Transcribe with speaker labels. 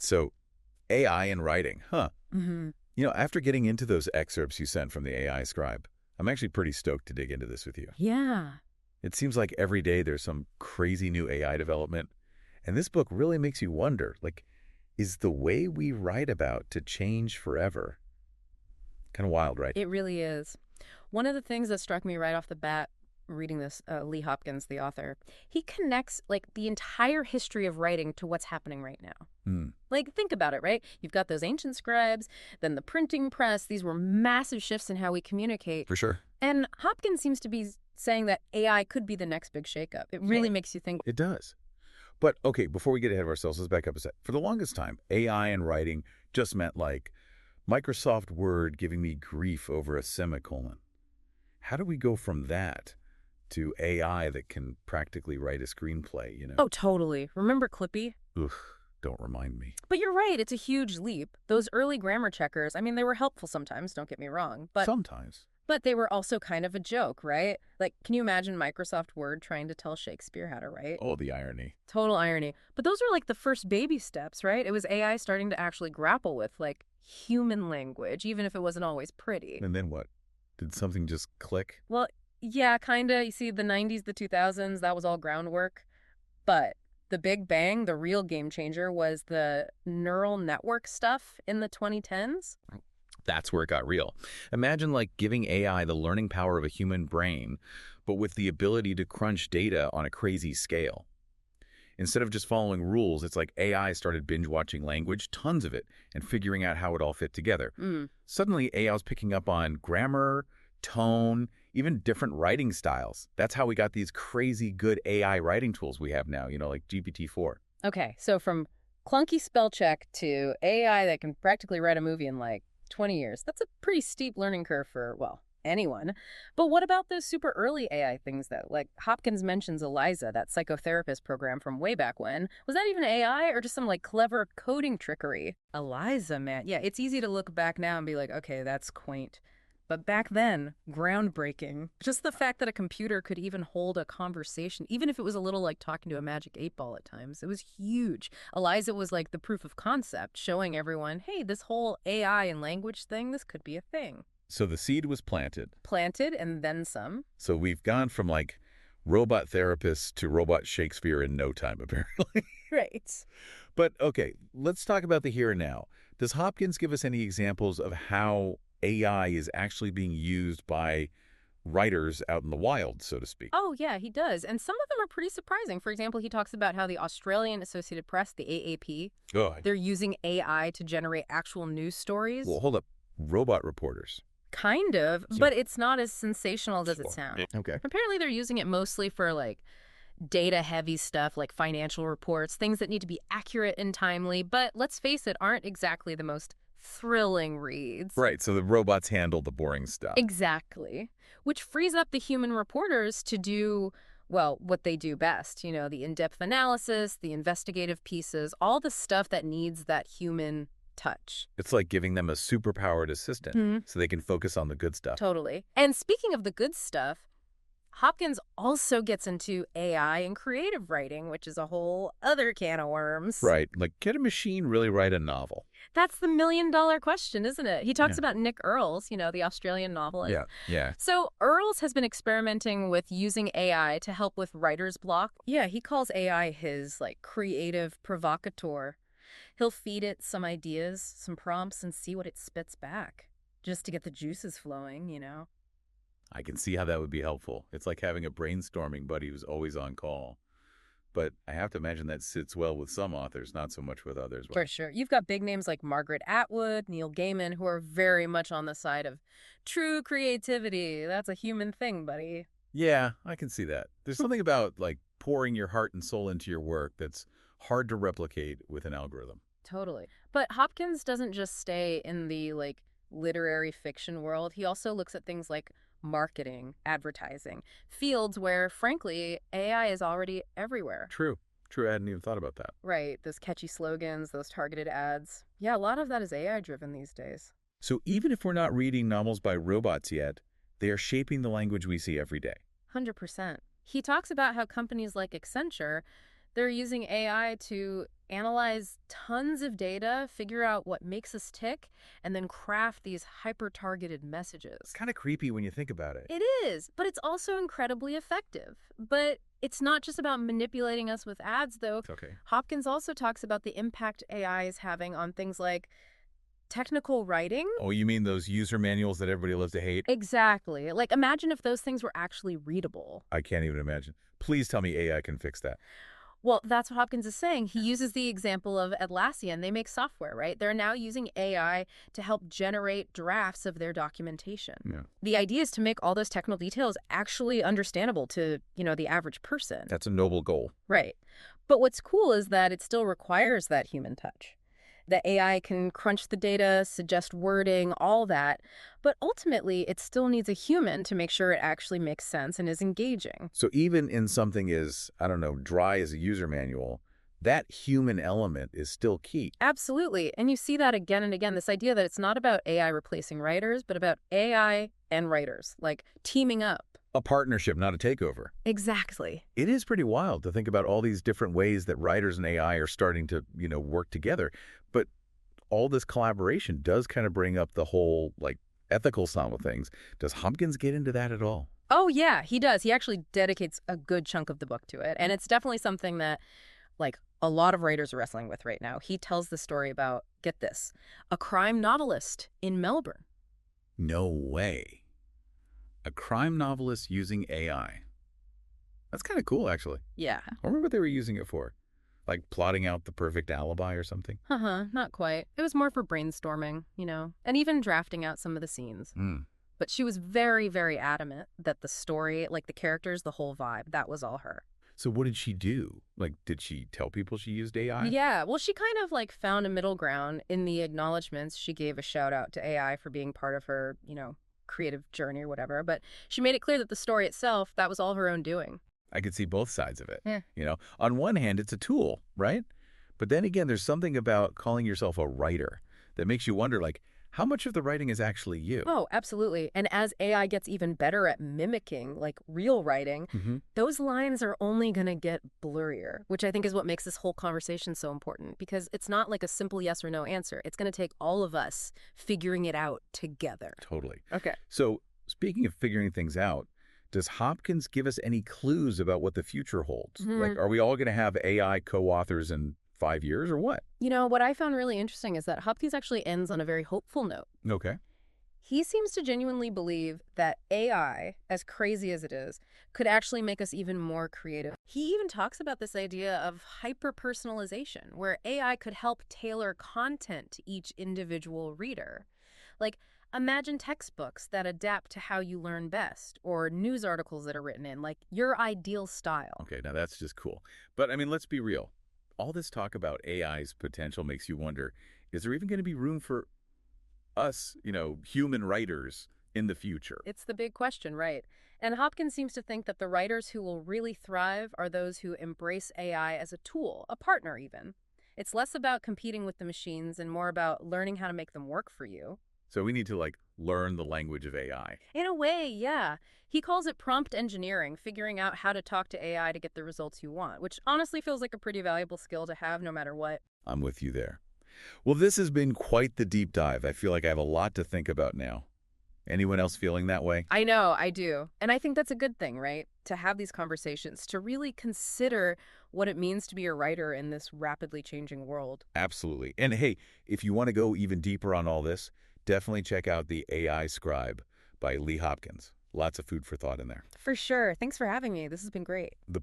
Speaker 1: So AI in writing, huh?
Speaker 2: Mm-hmm.
Speaker 1: After getting into those excerpts you sent from the AI Scribe, I'm actually pretty stoked to dig into this with you.
Speaker 2: Yeah.
Speaker 1: It seems like every day there's some crazy new AI development, and this book really makes you wonder, like, is the way we write about to change forever? Kind of wild, right?
Speaker 2: It really is. One of the things that struck me right off the bat reading this, Lee Hopkins, the author, he connects like the entire history of writing to what's happening right now.
Speaker 1: Hmm,
Speaker 2: Like, think about it, right? You've got those ancient scribes, then the printing press. These were massive shifts in how we communicate.
Speaker 1: for sure.
Speaker 2: And Hopkins seems to be saying that AI could be the next big shakeup. It really makes you think.
Speaker 1: It does. But, okay, before we get ahead of ourselves, let's back up a sec. For the longest time, AI in writing just meant like Microsoft Word giving me grief over a semicolon. How do we go from that to AI that can practically write a screenplay?
Speaker 2: Oh, totally. Remember Clippy?
Speaker 1: Ugh, don't remind me.
Speaker 2: But you're right, it's a huge leap. Those early grammar checkers, I mean, they were helpful sometimes, don't get me wrong.
Speaker 1: Sometimes.
Speaker 2: But they were also kind of a joke, right? Like, can you imagine Microsoft Word trying to tell Shakespeare how to write?
Speaker 1: Oh, the irony.
Speaker 2: Total irony. But those were like the first baby steps, right? It was AI starting to actually grapple with, like, human language, even if it wasn't always pretty.
Speaker 1: And then what? Did something just click?
Speaker 2: Well, yeah, kinda. You see, the 90s, the 2000s, that was all groundwork. But the Big Bang, the real game changer, was the neural network stuff in the 2010s.
Speaker 1: That's where it got real. Imagine like giving AI the learning power of a human brain, but with the ability to crunch data on a crazy scale. Instead of just following rules, it's like AI started binge-watching language, tons of it, and figuring out how it all fit together. Suddenly, AI was picking up on grammar, tone, even different writing styles. That's how we got these crazy good AI writing tools we have now, like GPT-4.
Speaker 2: Okay, so from clunky spell check to AI that can practically write a movie in like 20 years. That's a pretty steep learning curve for, well, anyone. But what about those super early AI things, though? Like Hopkins mentions Eliza, that psychotherapist program from way back when. Was that even AI or just some like clever coding trickery? Eliza, man. Yeah, it's easy to look back now and be like, okay, that's quaint. But back then, groundbreaking. Just the fact that a computer could even hold a conversation, even if it was a little like talking to a magic 8-ball at times, it was huge. Eliza was like the proof of concept, showing everyone, hey, this whole AI and language thing, this could be a thing.
Speaker 1: So the seed was planted.
Speaker 2: Planted and then some.
Speaker 1: So we've gone from like robot therapists to robot Shakespeare in no time, apparently.
Speaker 2: Right.
Speaker 1: But okay, let's talk about the here and now. Does Hopkins give us any examples of how AI is actually being used by writers out in the wild, so to speak?
Speaker 2: Oh, yeah, he does. And some of them are pretty surprising. For example, he talks about how the Australian Associated Press, the AAP,
Speaker 1: Oh,
Speaker 2: they're using AI to generate actual news stories.
Speaker 1: well, hold up. Robot reporters.
Speaker 2: Kind of, but it's not as sensational as it sounds.
Speaker 1: Okay.
Speaker 2: Apparently, they're using it mostly for like data-heavy stuff like financial reports, things that need to be accurate and timely, but let's face it, aren't exactly the most thrilling reads.
Speaker 1: Right, so the robots handle the boring stuff.
Speaker 2: Exactly. Which frees up the human reporters to do, well, what they do best, the in-depth analysis, the investigative pieces, all the stuff that needs that human touch.
Speaker 1: It's like giving them a superpowered assistant so they can focus on the good stuff.
Speaker 2: Totally. And speaking of the good stuff, Hopkins also gets into AI and creative writing, which is a whole other can of worms.
Speaker 1: Right, like can a machine really write a novel?
Speaker 2: That's the million-dollar question, isn't it? He talks about Nick Earls, the Australian novelist.
Speaker 1: Yeah.
Speaker 2: So Earls has been experimenting with using AI to help with writer's block. Yeah, he calls AI his, creative provocateur. He'll feed it some ideas, some prompts, and see what it spits back, just to get the juices flowing.
Speaker 1: I can see how that would be helpful. It's like having a brainstorming buddy who's always on call. But I have to imagine that sits well with some authors, not so much with others.
Speaker 2: For sure. You've got big names like Margaret Atwood, Neil Gaiman, who are very much on the side of true creativity. That's a human thing, buddy.
Speaker 1: Yeah, I can see that. There's something about, pouring your heart and soul into your work that's hard to replicate with an algorithm.
Speaker 2: Totally. But Hopkins doesn't just stay in the, literary fiction world. He also looks at things like marketing, advertising, fields where, frankly, AI is already everywhere.
Speaker 1: True. I hadn't even thought about that.
Speaker 2: Right. Those catchy slogans, those targeted ads. Yeah, a lot of that is AI-driven these days.
Speaker 1: So even if we're not reading novels by robots yet, they are shaping the language we see every day.
Speaker 2: 100%. He talks about how companies like Accenture, they're using AI to analyze tons of data, figure out what makes us tick, and then craft these hyper-targeted
Speaker 1: It's
Speaker 2: messages.
Speaker 1: kind of creepy when you think about it.
Speaker 2: It is, but it's also incredibly effective. But it's not just about manipulating us with ads, though.
Speaker 1: It's okay.
Speaker 2: Hopkins also talks about the impact AI is having on things like technical writing.
Speaker 1: Oh, you mean those user manuals that everybody loves to hate?
Speaker 2: Exactly. Like, imagine if those things were actually readable.
Speaker 1: I can't even imagine. Please tell me AI can fix that.
Speaker 2: Well, that's what Hopkins is saying. He uses the example of Atlassian. They make software, right? They're now using AI to help generate drafts of their documentation.
Speaker 1: Yeah.
Speaker 2: The idea is to make all those technical details actually understandable to, the average person.
Speaker 1: That's a noble goal.
Speaker 2: Right. But what's cool is that it still requires that human touch. The AI can crunch the data, suggest wording, all that, but ultimately it still needs a human to make sure it actually makes sense and is engaging.
Speaker 1: So even in something as, I don't know, dry as a user manual, that human element is still key.
Speaker 2: Absolutely. And you see that again and again, this idea that it's not about AI replacing writers, but about AI and writers, like teaming up.
Speaker 1: A partnership, not a takeover.
Speaker 2: Exactly.
Speaker 1: It is pretty wild to think about all these different ways that writers and AI are starting to, work together. But all this collaboration does kind of bring up the whole, ethical side of things. Does Hopkins get into that at all?
Speaker 2: Oh, yeah, he does. He actually dedicates a good chunk of the book to it. And it's definitely something that, a lot of writers are wrestling with right now. He tells the story about, get this, a crime novelist in Melbourne.
Speaker 1: No way. A crime novelist using AI. That's kind of cool, actually.
Speaker 2: Yeah.
Speaker 1: I wonder what they were using it for. Like plotting out the perfect alibi or something?
Speaker 2: Not quite. It was more for brainstorming, and even drafting out some of the scenes.
Speaker 1: Hmm.
Speaker 2: But she was very, very adamant that the story, like the characters, the whole vibe, that was all her.
Speaker 1: So what did she do? Did she tell people she used AI?
Speaker 2: Yeah, well, she kind of found a middle ground in the acknowledgments. She gave a shout out to AI for being part of her, creative journey or whatever. But she made it clear that the story itself, that was all her own doing.
Speaker 1: I could see both sides of it.
Speaker 2: Yeah.
Speaker 1: On one hand, it's a tool, right? But then again, there's something about calling yourself a writer that makes you wonder, how much of the writing is actually you?
Speaker 2: Oh, absolutely. And as AI gets even better at mimicking, real writing,
Speaker 1: Hmm.
Speaker 2: those lines are only going to get blurrier, which I think is what makes this whole conversation so important, because it's not like a simple yes or no answer. It's going to take all of us figuring it out together.
Speaker 1: Totally.
Speaker 2: Okay.
Speaker 1: So speaking of figuring things out, does Hopkins give us any clues about what the future holds? Are we all going to have AI co-authors in 5 years or what?
Speaker 2: What I found really interesting is that Hopkins actually ends on a very hopeful note.
Speaker 1: Okay.
Speaker 2: He seems to genuinely believe that AI, as crazy as it is, could actually make us even more creative. He even talks about this idea of hyper-personalization, where AI could help tailor content to each individual reader. Like, imagine textbooks that adapt to how you learn best, or news articles that are written in, your ideal style.
Speaker 1: Okay, now that's just cool. But let's be real. All this talk about AI's potential makes you wonder, is there even going to be room for us, human writers in the future?
Speaker 2: It's the big question, right? And Hopkins seems to think that the writers who will really thrive are those who embrace AI as a tool, a partner even. It's less about competing with the machines and more about learning how to make them work for you.
Speaker 1: So we need to learn the language of AI.
Speaker 2: In a way, yeah. He calls it prompt engineering, figuring out how to talk to AI to get the results you want, which honestly feels like a pretty valuable skill to have no matter what.
Speaker 1: I'm with you there. Well, this has been quite the deep dive. I feel like I have a lot to think about now. Anyone else feeling that way?
Speaker 2: I know, I do. And I think that's a good thing, right? To have these conversations, to really consider what it means to be a writer in this rapidly changing world.
Speaker 1: Absolutely. And hey, if you want to go even deeper on all this, definitely check out the AI Scribe by Lee Hopkins. Lots of food for thought in there.
Speaker 2: For sure. Thanks for having me. This has been great.
Speaker 1: The